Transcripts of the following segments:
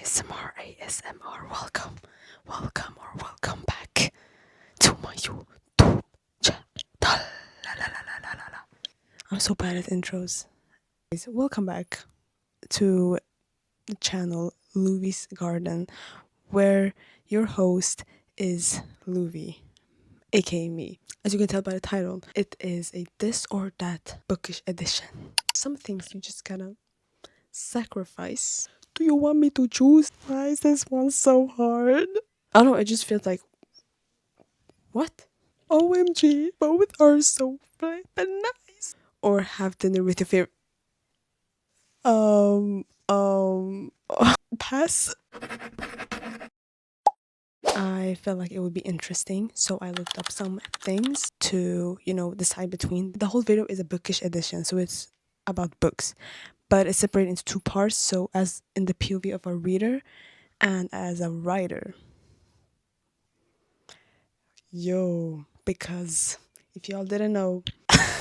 ASMR, welcome back to my YouTube channel. I'm so bad at intros. Welcome back to the channel Luviis Garden, where your host is Luvi, aka me. As you can tell by the title, it is a this or that bookish edition. Some things you just gotta sacrifice. Do you want me to choose? Why is this one so hard? I don't know, it just feels like, what? OMG, both are so flippin' nice. Or have dinner with your favorite. Pass. I felt like it would be interesting, so I looked up some things to, decide between. The whole video is a bookish edition, so it's about books, but it's separated into two parts, so as in the POV of a reader and as a writer. Yo, because if y'all didn't know,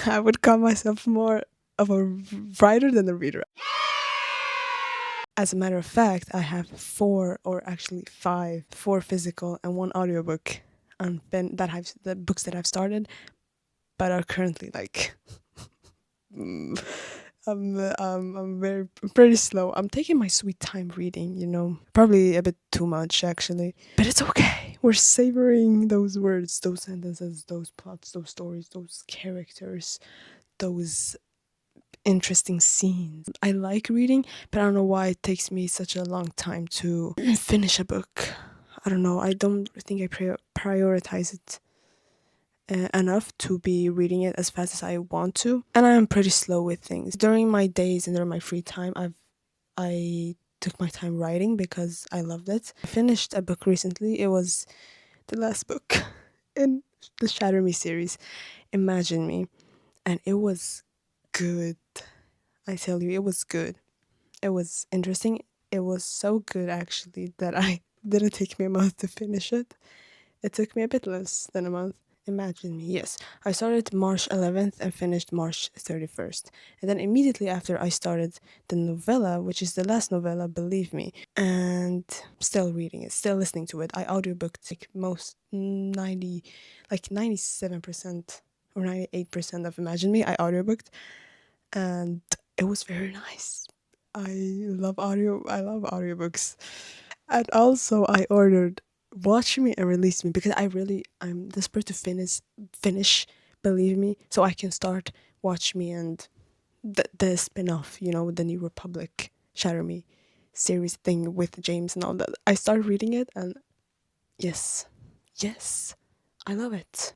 I would call myself more of a writer than a reader. As a matter of fact, I have four physical and one audiobook the books that I've started, but are currently like I'm pretty slow. I'm taking my sweet time reading, probably a bit too much actually, but it's okay. We're savoring those words, those sentences, those plots, those stories, those characters, those interesting scenes. I like reading, but I don't know why it takes me such a long time to finish a book. I don't know. I don't think I prioritize it enough to be reading it as fast as I want to, and I am pretty slow with things. During my days and during my free time, I took my time writing because I loved it. I finished a book recently. It was the last book in the Shatter Me series, Imagine Me, and it was good. I tell you, it was good. It was interesting. It was so good actually that I didn't take me a month to finish it. It took me a bit less than a month. Imagine me. Yes, I started March 11th and finished March 31st. And then immediately after I started the novella, which is the last novella, Believe Me, and still reading it, still listening to it. I audiobooked like 97% or 98% of Imagine Me. I audiobooked, and it was very nice. I love audiobooks. And also I ordered Watch Me and Release Me because I'm desperate to finish Believe Me so I can start Watch Me and the spin-off, the New Republic Shatter Me series thing with James and all that. I started reading it and yes, I love it.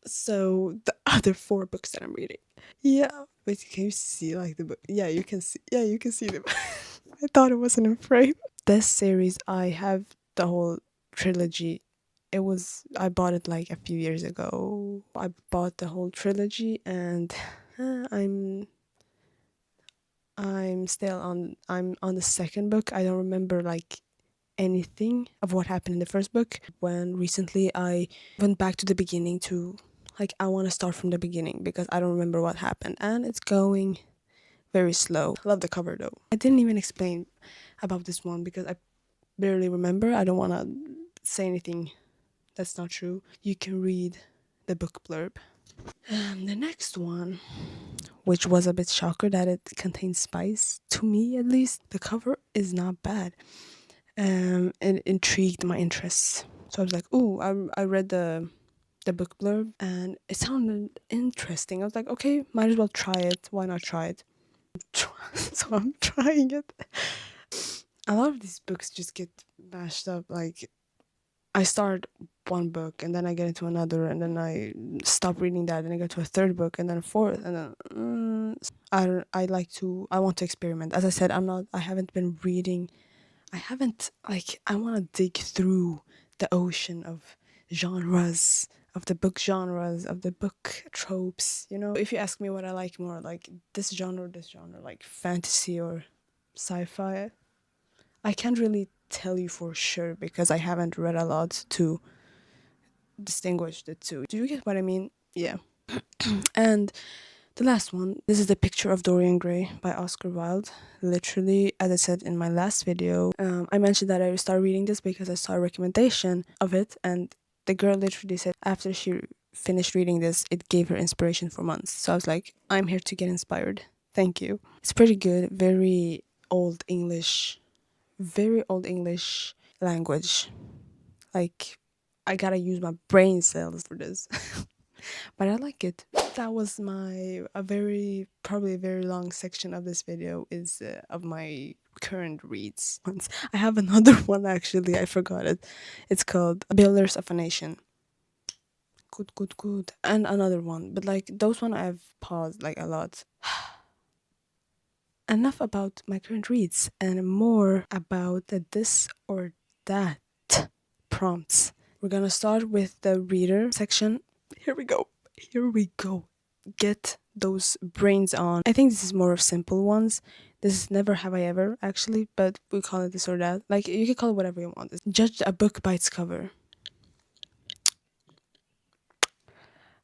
So the other four books that I'm reading. Yeah, but can you see like the book? Yeah, you can see. Yeah, you can see them. I thought it wasn't in frame. This series, I have the whole trilogy. I bought it like a few years ago. I bought the whole trilogy, and I'm on the second book. I don't remember like anything of what happened in the first book. When recently I went back to the beginning to I want to start from the beginning because I don't remember what happened, and it's going very slow. I love the cover though. I didn't even explain about this one because I barely remember. I don't want to say anything that's not true. You can read the book blurb. The next one, which was a bit shocker that it contains spice, to me at least. The cover is not bad. It intrigued my interests. So I was like, "Ooh!" I read the book blurb and it sounded interesting. I was like, "Okay, might as well try it. Why not try it?" So I'm trying it. A lot of these books just get mashed up. Like I start one book and then I get into another and then I stop reading that and I go to a third book and then a fourth and then I want to experiment. As I said, I haven't been reading. I want to dig through the ocean of genres, of the book genres, of the book tropes. If you ask me what I like more, like this genre, like fantasy or sci-fi, I can't really tell you for sure because I haven't read a lot to distinguish the two. Do you get what I mean? Yeah. And The last one, this is The Picture of Dorian Gray by Oscar Wilde. Literally, as I said in my last video, I mentioned that I started reading this because I saw a recommendation of it, and the girl literally said after she finished reading this, it gave her inspiration for months. So I was like, I'm here to get inspired. Thank you. It's pretty good, very old English language. Like, I gotta use my brain cells for this. But I like it. That was probably a very long section of this video is of my current reads. I have another one actually, I forgot it. It's called Builders of a Nation. Good. And another one, but like those one I've paused like a lot. Enough about my current reads and more about the this or that prompts. We're gonna start with the reader section. Here we go. Get those brains on. I think this is more of simple ones. This is never have I ever actually, but we call it this or that. Like you can call it whatever you want. Judge a book by its cover.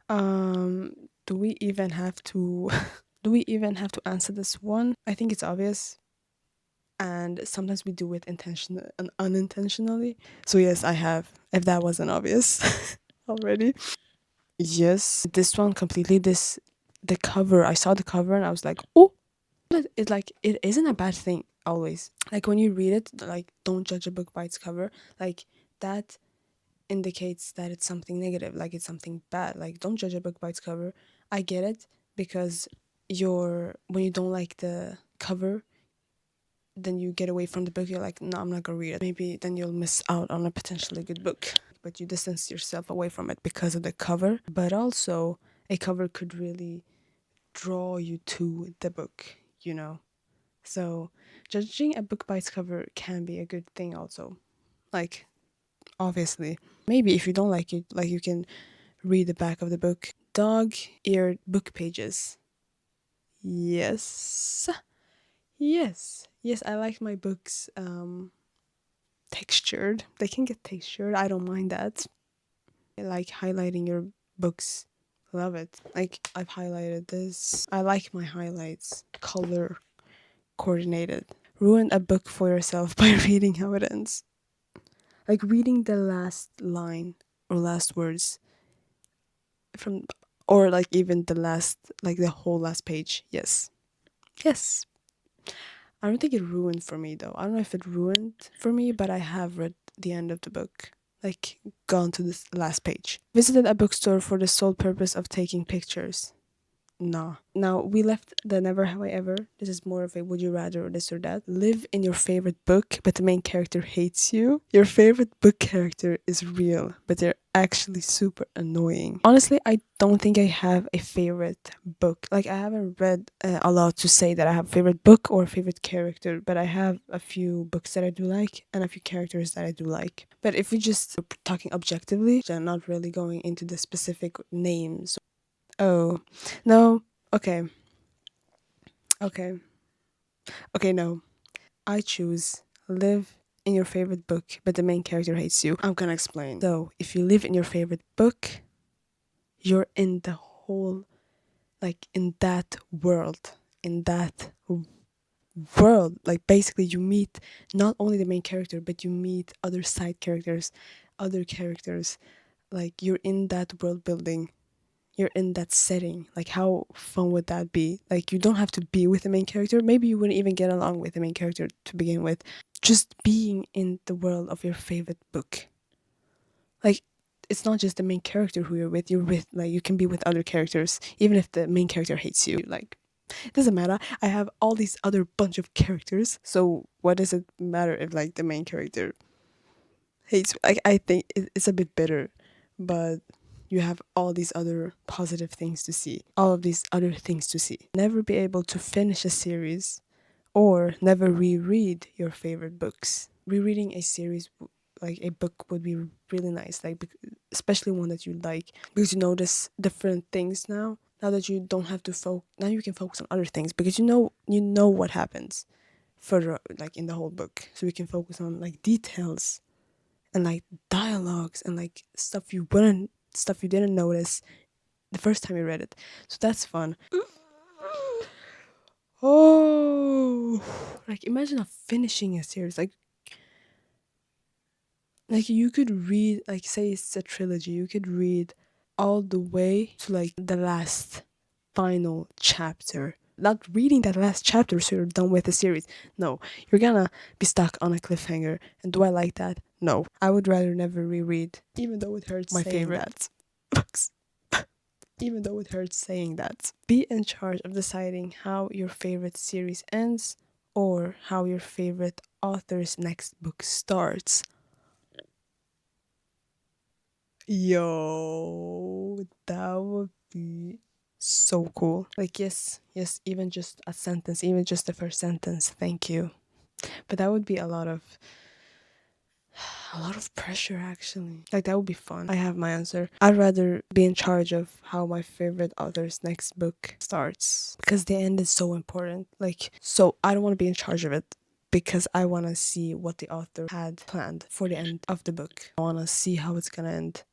Do we even have to answer this one? I think it's obvious. And sometimes we do it intentionally and unintentionally. So yes, I have. If that wasn't obvious already. Yes, this one completely. The cover. I saw the cover and I was like, oh, but it isn't a bad thing always. Like when you read it, like don't judge a book by its cover. Like that indicates that it's something negative. Like it's something bad. Like don't judge a book by its cover. I get it because when you don't like the cover, then you get away from the book. You're like, no, I'm not gonna read it. Maybe then you'll miss out on a potentially good book. But you distance yourself away from it because of the cover. But also, a cover could really draw you to the book, you know? So, judging a book by its cover can be a good thing, also. Like, obviously. Maybe if you don't like it, like, you can read the back of the book. Dog eared book pages. Yes. Yes, I like my books textured. They can get textured. I don't mind that. I like highlighting your books. Love it. Like I've highlighted this. I like my highlights color coordinated. Ruin a book for yourself by reading how it ends. Like reading the last line or last words from or like even the whole last page. Yes. Yes. I don't think it ruined for me though. I don't know if it ruined for me, but I have read the end of the book. Like gone to this last page. Visited a bookstore for the sole purpose of taking pictures. Nah. Now we left the never have I ever. This is more of a would you rather or this or that. Live in your favorite book, but the main character hates you. Your favorite book character is real, but they're actually super annoying. Honestly, I don't think I have a favorite book. Like I haven't read a lot to say that I have a favorite book or favorite character, but I have a few books that I do like and a few characters that I do like. But if we just talking objectively, I'm not really going into the specific names. Oh, no. Okay. Okay. Okay, no. I choose live in your favorite book, but the main character hates you. I'm gonna explain. So, if you live in your favorite book, you're in the whole, like, in that world. In that world. Like, basically, you meet not only the main character, but you meet other side characters, other characters. Like, you're in that world building, you're in that setting. Like how fun would that be? Like you don't have to be with the main character. Maybe you wouldn't even get along with the main character to begin with. Just being in the world of your favorite book. Like it's not just the main character who you're with, like you can be with other characters, even if the main character hates you. Like it doesn't matter. I have all these other bunch of characters. So what does it matter if like the main character hates? Like I think it's a bit bitter, but you have all these other positive things to see, all of these other things to see. Never be able to finish a series or never reread your favorite books. Rereading a series, like a book, would be really nice, like especially one that you like, because you notice different things now. Now that you don't have to now you can focus on other things because you know what happens further, like in the whole book. So you can focus on like details and like dialogues and like stuff you didn't notice the first time you read it. So that's fun. Oh, like imagine finishing a series. Like you could read, like say it's a trilogy, you could read all the way to like the last final chapter. Not reading that last chapter so you're done with the series. No, you're gonna be stuck on a cliffhanger. And do I like that? No. I would rather never reread, even though it hurts my saying favorite that. Books. Even though it hurts saying that. Be in charge of deciding how your favorite series ends or how your favorite author's next book starts. Yo, that would be so cool. Like, yes, even just a sentence, even just the first sentence, thank you. But that would be a lot of pressure actually. Like that would be fun. I have my answer. I'd rather be in charge of how my favorite author's next book starts because the end is so important. Like, so I don't want to be in charge of it because I want to see what the author had planned for the end of the book. I want to see how it's gonna end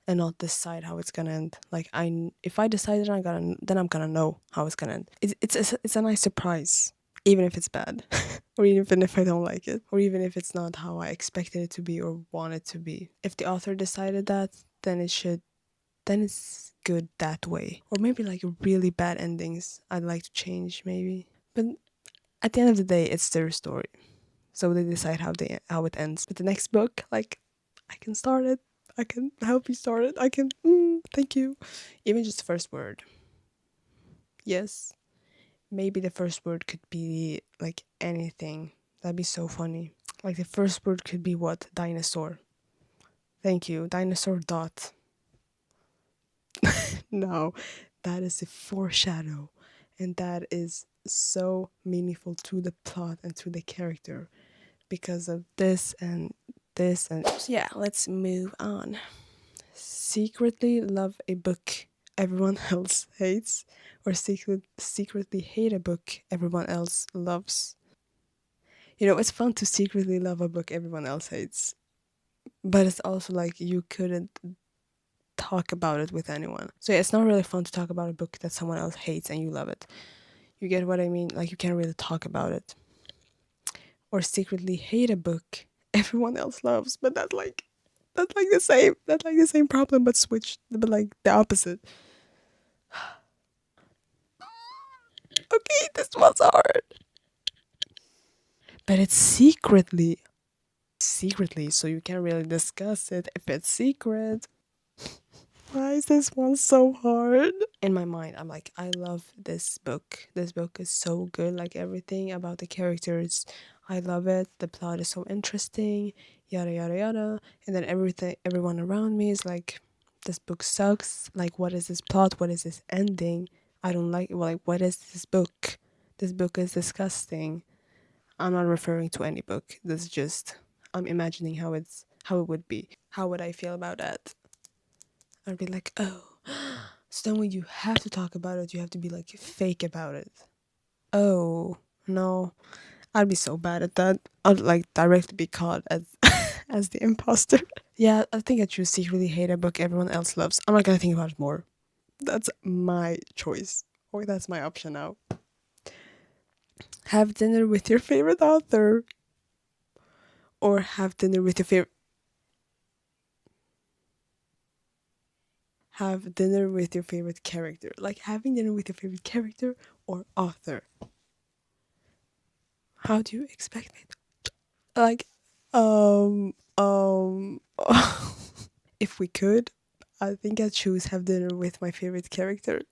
and not decide how it's gonna end. Like if I decided then I'm gonna know how it's gonna end. It's a nice surprise, even if it's bad, or even if I don't like it, or even if it's not how I expected it to be or want it to be. If the author decided that, then it's good that way. Or maybe like really bad endings, I'd like to change maybe. But at the end of the day, it's their story, so they decide how it ends. But the next book, like, I can start it. I can help you start it. I can. Thank you. Even just the first word. Yes. Maybe the first word could be like anything. That'd be so funny. Like the first word could be what? Dinosaur. Thank you. Dinosaur dot. No, that is a foreshadow. And that is so meaningful to the plot and to the character because of this and this and so yeah, let's move on. Secretly love a book everyone else hates, or secretly hate a book everyone else loves. You know, it's fun to secretly love a book everyone else hates, but it's also like you couldn't talk about it with anyone. So yeah, it's not really fun to talk about a book that someone else hates and you love it. You get what I mean? Like you can't really talk about it. Or secretly hate a book everyone else loves, but that's like the same problem but switched, but like the opposite. Okay, this was hard. But it's secretly, so you can't really discuss it if it's secret. Why is this one so hard? In my mind, I'm like, I love this book. This book is so good. Like everything about the characters, I love it. The plot is so interesting, yada yada yada. And then everyone around me is like, this book sucks. Like, what is this plot? What is this ending? I don't like it. Well, like, what is this book? This book is disgusting. I'm not referring to any book. This is just I'm imagining how it would be. How would I feel about that? I'd be like, oh. So then when you have to talk about it, you have to be like fake about it. Oh no, I'd be so bad at that. I'd like directly be caught as as the imposter. Yeah, I think I choose secretly hate a book everyone else loves. I'm not gonna think about it more. That's my choice. Or that's my option now. Have dinner with your favorite author. Or have dinner with your favorite have dinner with your favorite character. Like having dinner with your favorite character or author. How do you expect me to, like if we could, I think I'd choose have dinner with my favorite character.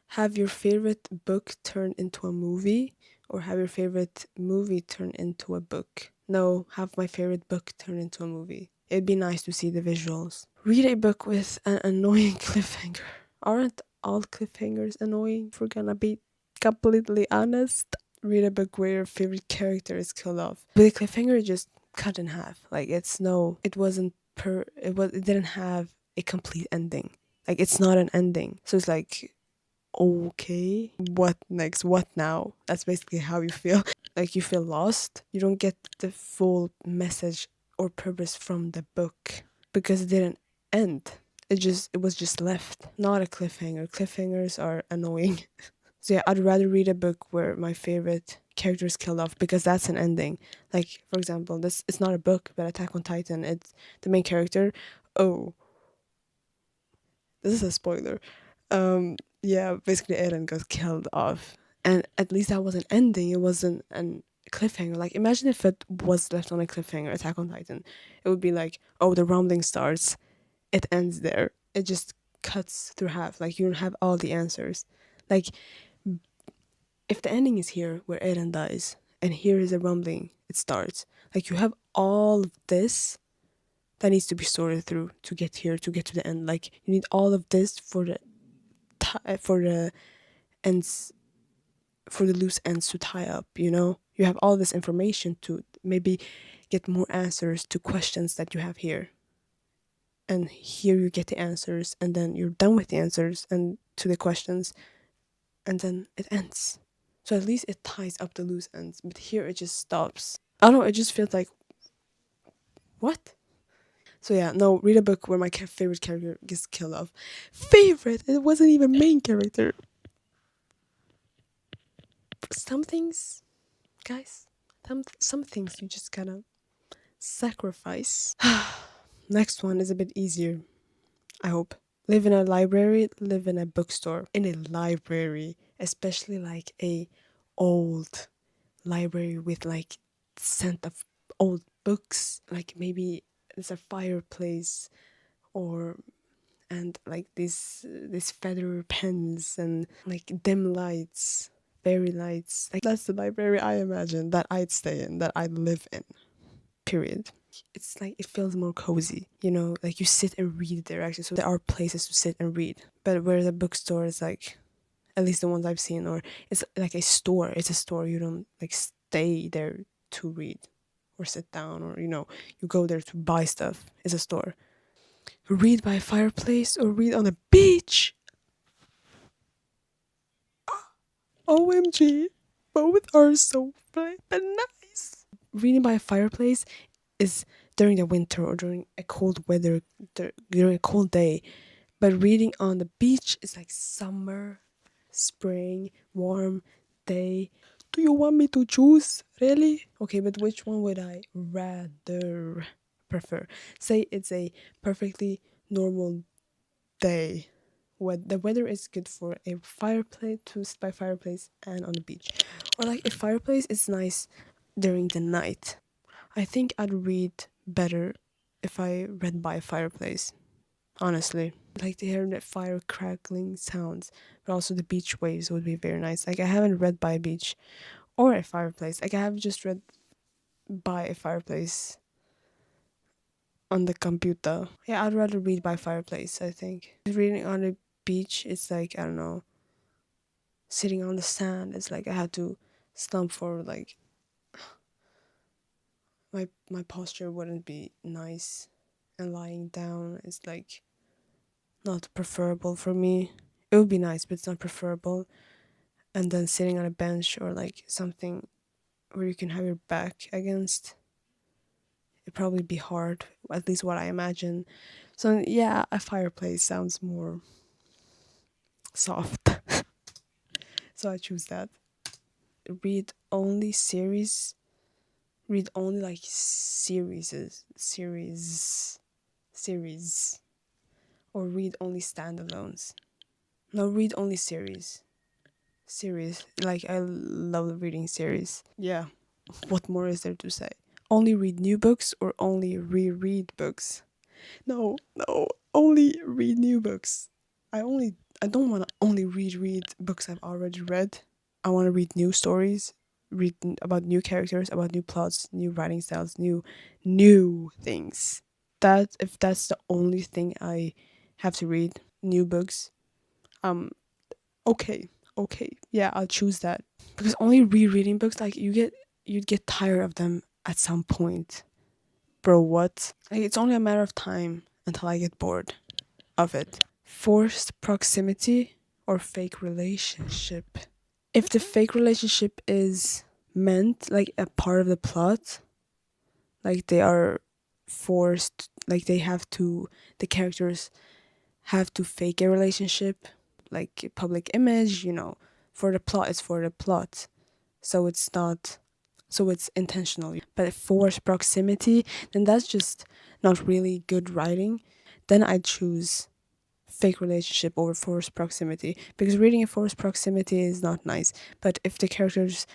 Have your favorite book turn into a movie or have your favorite movie turn into a book? No, have my favorite book turn into a movie. It'd be nice to see the visuals. Read a book with an annoying cliffhanger. Aren't all cliffhangers annoying if we're gonna be completely honest? Read a book where your favorite character is killed off. But the cliffhanger is just cut in half. Like it didn't have a complete ending. Like it's not an ending. So it's like, okay, what next? What now? That's basically how you feel. Like you feel lost. You don't get the full message or purpose from the book because it didn't end. It was just left, not a cliffhanger. Cliffhangers are annoying. So yeah, I'd rather read a book where my favorite character is killed off because that's an ending. Like for example, this it's not a book, but Attack on Titan. It's the main character. Oh, this is a spoiler. Yeah, basically Eren got killed off, and at least that was an ending. It wasn't an cliffhanger. Like imagine if it was left on a cliffhanger. Attack on Titan, it would be like, oh, the rumbling starts. It ends there. It just cuts through half. Like you don't have all the answers. Like if the ending is here where Eren dies and here is a rumbling, it starts. Like you have all of this that needs to be sorted through to get here, to get to the end. Like you need all of this for the for the ends, for the loose ends to tie up. You know, you have all this information to maybe get more answers to questions that you have here. And here you get the answers, and then you're done with the answers and to the questions, and then it ends. So at least it ties up the loose ends. But here it just stops. I don't know, it just feels like, what? So yeah, no, read a book where my favorite character gets killed off. Favorite? It wasn't even main character. Some things, guys, some things you just gotta sacrifice. Next one is a bit easier, I hope. Live in a library, live in a bookstore. In a library, especially like a old library with like scent of old books, like maybe it's a fireplace, or and like these feather pens and like dim lights, fairy lights. Like that's the library I imagine that I'd stay in, that I'd live in. Period. It's like it feels more cozy, you know, like you sit and read there actually. So there are places to sit and read. But where the bookstore is like, at least the ones I've seen, or it's like a store. It's a store. You don't like stay there to read or sit down, or you know, you go there to buy stuff. It's a store. Read by a fireplace or read on a beach. OMG. Both are so flippin' nice. Reading by a fireplace is during the winter or during a cold weather, during a cold day. But reading on the beach is like summer, spring, warm day. Do you want me to choose? Really? Okay, but which one would I rather prefer? Say it's a perfectly normal day. What the weather is good for a fireplace, to sit by fireplace and on the beach. Or like a fireplace is nice during the night. I think I'd read better if I read by a fireplace, honestly. Like to hear the fire crackling sounds, but also the beach waves would be very nice. Like I haven't read by a beach or a fireplace. Like I have just read by a fireplace on the computer. Yeah, I'd rather read by fireplace, I think. Reading on a beach, it's like, I don't know, sitting on the sand. It's like I had to slump forward, like my posture wouldn't be nice, and lying down is like not preferable for me. It would be nice, but it's not preferable. And then sitting on a bench or like something where you can have your back against, it'd probably be hard, at least what I imagine. So yeah, a fireplace sounds more soft. So I choose that. Read only series. Read only like series, or read only standalones. No, read only series. Like I love reading series. Yeah. What more is there to say? Only read new books or only reread books? No, no. Only read new books. I don't want to only read books I've already read. I want to read new stories, read about new characters, about new plots, new writing styles, new things. That if that's the only thing I have to read, new books. Um okay. Okay. Yeah, I'll choose that. Because only rereading books, like you'd get tired of them at some point. Bro, what? Like, it's only a matter of time until I get bored of it. Forced proximity or fake relationship? If the fake relationship is meant like a part of the plot, like they are forced, like they have to, the characters have to fake a relationship, like public image, for the plot, it's for the plot. So it's not, so it's intentional. But forced proximity, then that's just not really good writing. Then I choose fake relationship over forced proximity, because reading a forced proximity is not nice. But if the characters,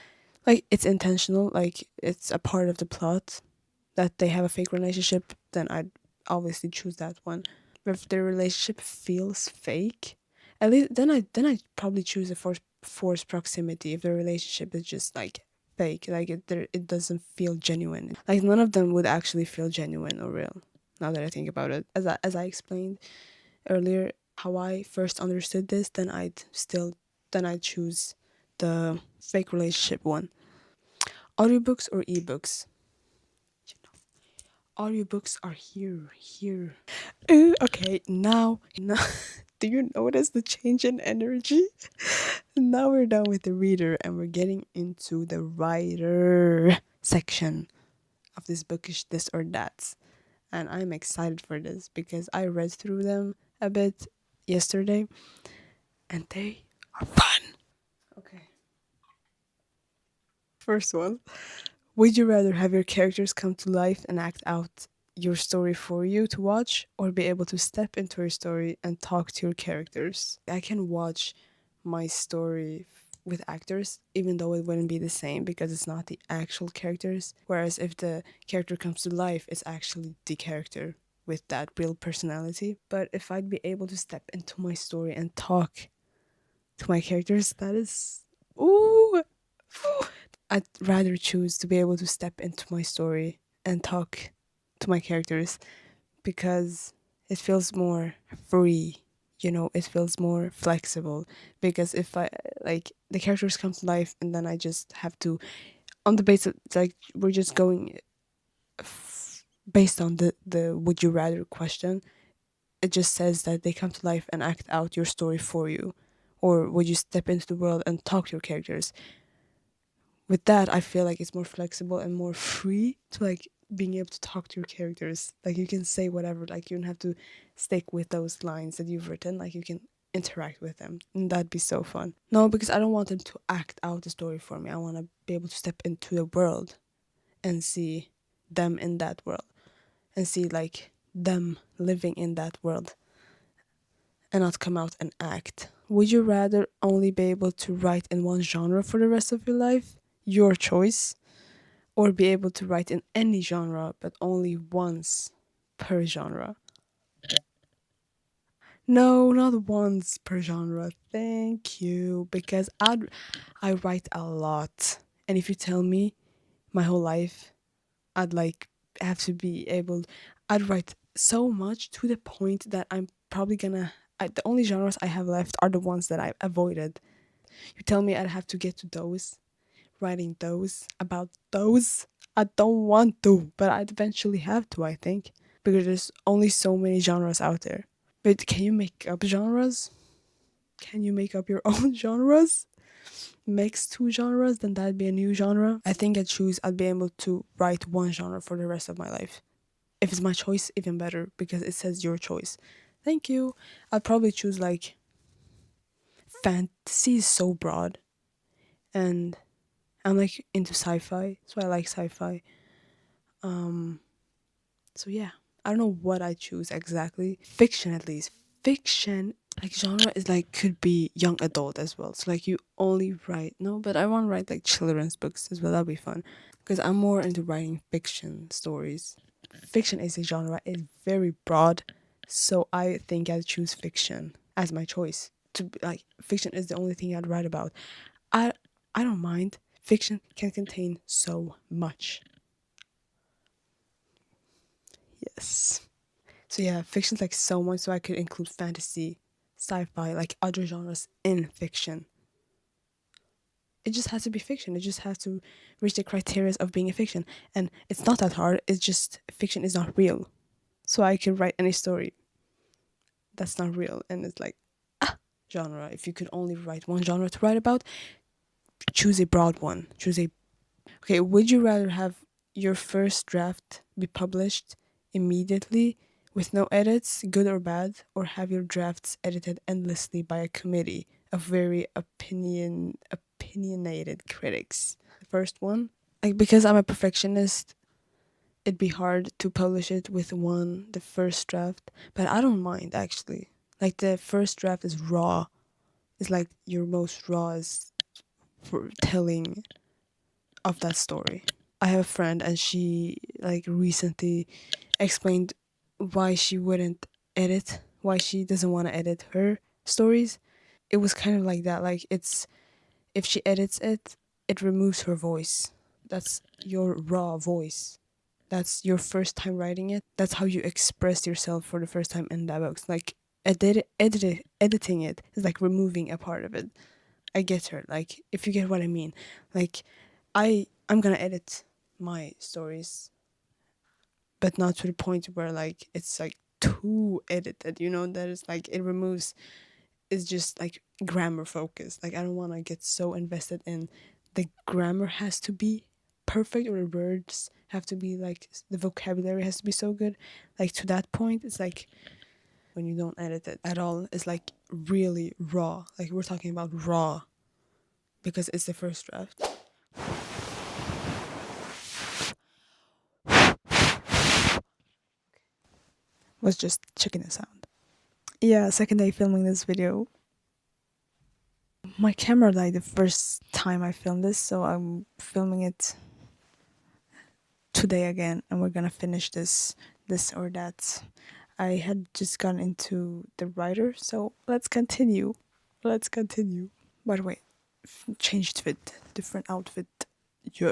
like, it's intentional, like it's a part of the plot that they have a fake relationship, then I'd obviously choose that one. But if the relationship feels fake, at least then I probably choose a forced proximity. If the relationship is just like fake, like it doesn't feel genuine. Like none of them would actually feel genuine or real. Now that I think about it, as I explained earlier, how I first understood this, then I'd choose the fake relationship one. Audiobooks or ebooks? Audiobooks are here. Ooh, okay, now, do you notice the change in energy? Now we're done with the reader and we're getting into the writer section of this bookish this or that. And I'm excited for this because I read through them a bit yesterday and they are fun. Okay. First one. Would you rather have your characters come to life and act out your story for you to watch, or be able to step into your story and talk to your characters? I can watch my story with actors, even though it wouldn't be the same because it's not the actual characters. Whereas if the character comes to life, it's actually the character with that real personality. But if I'd be able to step into my story and talk to my characters, that is. Ooh! I'd rather choose to be able to step into my story and talk to my characters because it feels more free. It feels more flexible. Because if I, like, the characters come to life and then I just have to, on the basis, like, we're just going based on the would you rather question, it just says that they come to life and act out your story for you. Or would you step into the world and talk to your characters? With that, I feel like it's more flexible and more free to, like, being able to talk to your characters. Like, you can say whatever, like, you don't have to stick with those lines that you've written. Like, you can interact with them, and that'd be so fun. No, because I don't want them to act out the story for me. I want to be able to step into the world and see them in that world and see, like, them living in that world and not come out and act. Would you rather only be able to write in one genre for the rest of your life? Your choice. Or be able to write in any genre but only once per genre? No, not once per genre. Thank you. Because I write a lot. And if you tell me my whole life, I'd like have to be able I'd write so much to the point that I'm probably gonna the only genres I have left are the ones that I've avoided. You tell me I'd have to get to those, writing those about those. I don't want to, but I'd eventually have to, I think, because there's only so many genres out there. But can you make up genres? Can you make up your own genres? Mix two genres, then that'd be a new genre. I think I'd be able to write one genre for the rest of my life. If it's my choice, even better, because it says your choice. Thank you. I'd probably choose, like, fantasy is so broad, and I'm, like, into sci-fi, so I like sci-fi. So yeah, I don't know what I choose exactly. Fiction, at least. Fiction, like, genre is, like, could be young adult as well. So, like, you only write, no, but I want to write, like, children's books as well. That'll be fun because I'm more into writing fiction stories. Fiction is a genre, it's very broad, so I think I'd choose fiction as my choice. Like, fiction is the only thing I'd write about. I I don't mind. Fiction can contain so much. Yes. So yeah, fiction's, like, so much, so I could include fantasy, sci-fi, like, other genres in fiction. It just has to be fiction. It just has to reach the criteria of being a fiction. And it's not that hard. It's just fiction is not real. So I can write any story that's not real. And it's like, genre. If you could only write one genre to write about, choose a broad one. Okay, would you rather have your first draft be published immediately with no edits, good or bad, or have your drafts edited endlessly by a committee of very opinionated critics. The first one, like because I'm a perfectionist, it'd be hard to publish it with the first draft, but I don't mind actually. Like the first draft is raw. It's like your most raw is for telling of that story. I have a friend and she like recently explained why she wouldn't edit, why she doesn't want to edit her stories. It was kind of like that. Like it's if she edits it, it removes her voice. That's your raw voice. That's your first time writing it. That's how you express yourself for the first time in that book. Like editing it is like removing a part of it. I get her. Like if you get what I mean. Like I'm gonna edit my stories, but not to the point where like it's like too edited, that is like it removes, it's just like grammar focused. Like I don't want to get so invested in the grammar has to be perfect, or the words have to be like the vocabulary has to be so good. Like to that point, it's like when you don't edit it at all, it's like really raw. Like we're talking about raw because it's the first draft. Was just checking the sound. Yeah, second day filming this video. My camera died the first time I filmed this, so I'm filming it today again, and we're gonna finish this or that. I had just gone into the writer, so let's continue. Let's continue. By the way, changed fit, different outfit. Yeah.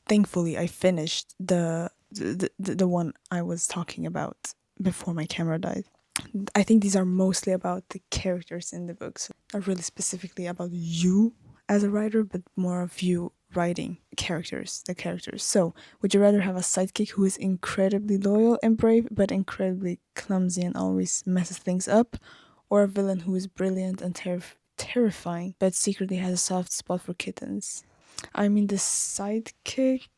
Thankfully, I finished the one I was talking about before my camera died. I think these are mostly about the characters in the books, not really specifically about you as a writer, but more of you writing the characters. So, would you rather have a sidekick who is incredibly loyal and brave, but incredibly clumsy and always messes things up, or a villain who is brilliant and terrifying, but secretly has a soft spot for kittens? I mean, the sidekick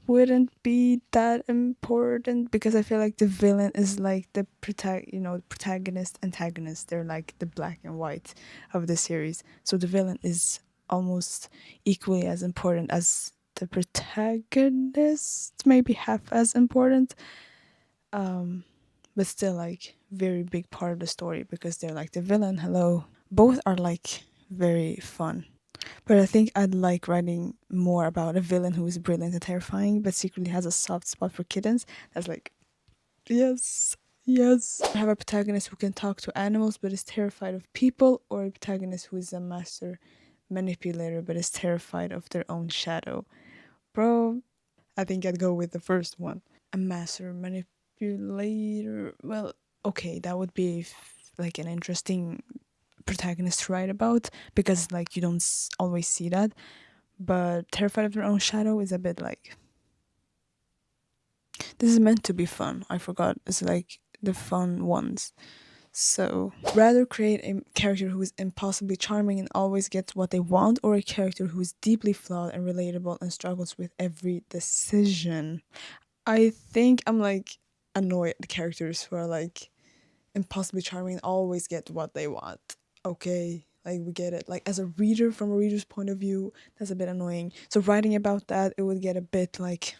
wouldn't be that important because I feel like the villain is like the protagonist, antagonist. They're like the black and white of the series. So the villain is almost equally as important as the protagonist, maybe half as important. But still like very big part of the story because they're like the villain. Hello. Both are like very fun. But I think I'd like writing more about a villain who is brilliant and terrifying, but secretly has a soft spot for kittens. That's like, yes, yes. I have a protagonist who can talk to animals but is terrified of people, or a protagonist who is a master manipulator but is terrified of their own shadow. Bro, I think I'd go with the first one. A master manipulator. Well, okay, that would be like an interesting protagonist to write about because like you don't always see that, but terrified of their own shadow is a bit like, this is meant to be fun. I forgot, it's like the fun ones. So rather create a character who is impossibly charming and always gets what they want, or a character who is deeply flawed and relatable and struggles with every decision? I think I'm like annoyed at the characters who are like impossibly charming and always get what they want. Okay, like we get it. Like as a reader, from a reader's point of view, that's a bit annoying. So writing about that, it would get a bit like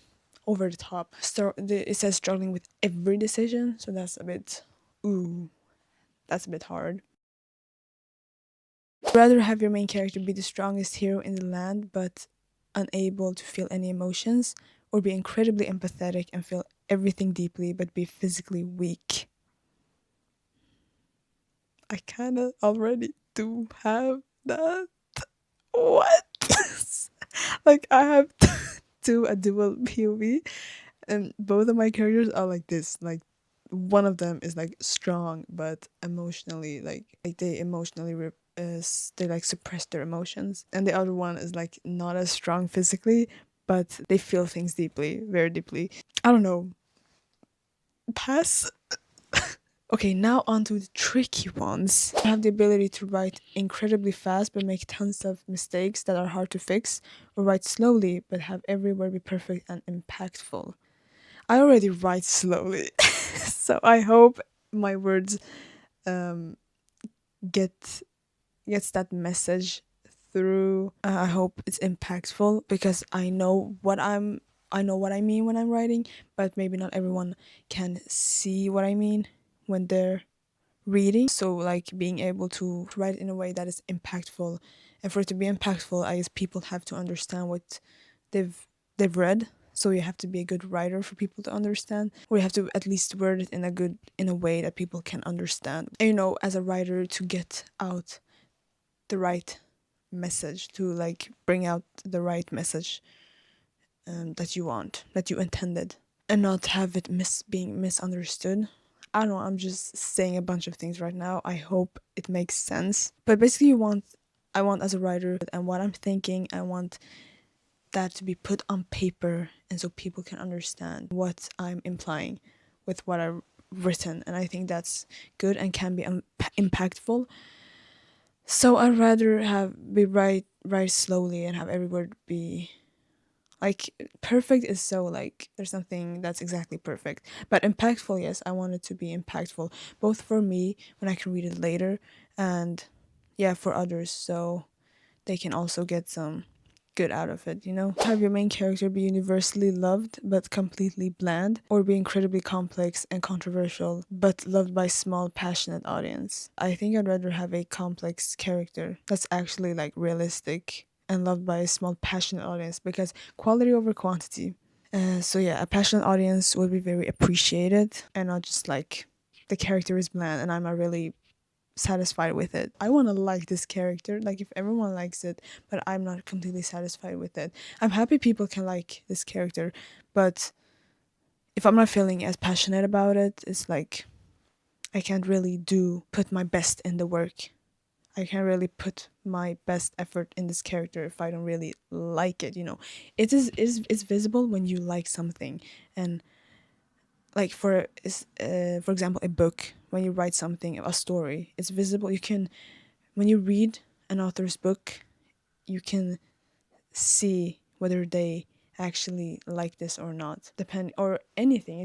over the top. It says struggling with every decision, so that's a bit, ooh, that's a bit hard. Rather have your main character be the strongest hero in the land, but unable to feel any emotions, or be incredibly empathetic and feel everything deeply, but be physically weak? I kind of already do have that. What? Like I have a dual POV, and both of my characters are like this. Like one of them is like strong, but emotionally like they emotionally they like suppress their emotions, and the other one is like not as strong physically, but they feel things deeply, very deeply. I don't know. Pass. Okay, now on to the tricky ones. I have the ability to write incredibly fast but make tons of mistakes that are hard to fix, or write slowly but have every word be perfect and impactful. I already write slowly. So I hope my words um get gets that message through. I hope it's impactful because I know what I mean when I'm writing, but maybe not everyone can see what I mean when they're reading. So like being able to write in a way that is impactful, and for it to be impactful, I guess people have to understand what they've they've read. So you have to be a good writer for people to understand, or you have to at least word it in a way that people can understand. And as a writer, to get out the right message, to like bring out the right message that you want, that you intended, and not have it being misunderstood. I don't know, I'm just saying a bunch of things right now. I hope it makes sense. But basically I want as a writer, and what I'm thinking, I want that to be put on paper, and so people can understand what I'm implying with what I've written. And I think that's good and can be impactful. So I'd rather write slowly and have every word be like perfect. Is so like there's something that's exactly perfect, but impactful, yes, I want it to be impactful, both for me when I can read it later, and yeah, for others, so they can also get some good out of it. Have your main character be universally loved but completely bland, or be incredibly complex and controversial but loved by small passionate audience. I think I'd rather have a complex character that's actually like realistic and loved by a small passionate audience, because quality over quantity. So yeah, a passionate audience would be very appreciated, and not just like the character is bland and I'm not really satisfied with it. I want to like this character, like if everyone likes it, but I'm not completely satisfied with it. I'm happy people can like this character, but if I'm not feeling as passionate about it, it's like I can't really put my best in the work. I can't really put my best effort in this character if I don't really like it. It's visible when you like something. And like for example, a book, when you write something, a story, it's visible. When you read an author's book, you can see whether they actually like this or not. Or anything.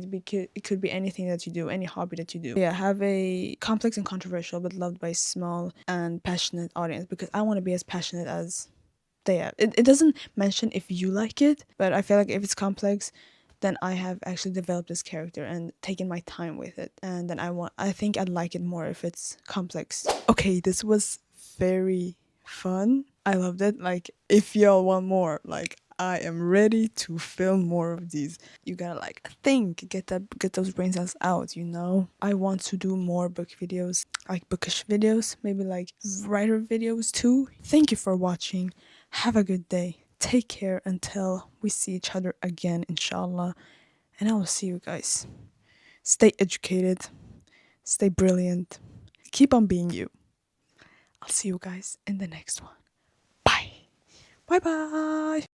It could be anything that you do, any hobby that you do. Yeah, have a complex and controversial but loved by small and passionate audience, because I want to be as passionate as they are. It doesn't mention if you like it, but I feel like if it's complex, then I have actually developed this character and taken my time with it, and then I think I'd like it more if it's complex. Okay, this was very fun. I loved it. Like, if y'all want more, like, I am ready to film more of these. You gotta like think, get those brain cells out. I want to do more book videos, like bookish videos, maybe like writer videos too. Thank you for watching. Have a good day. Take care until we see each other again, inshallah. And I will see you guys. Stay educated. Stay brilliant. Keep on being you. I'll see you guys in the next one. Bye. Bye bye.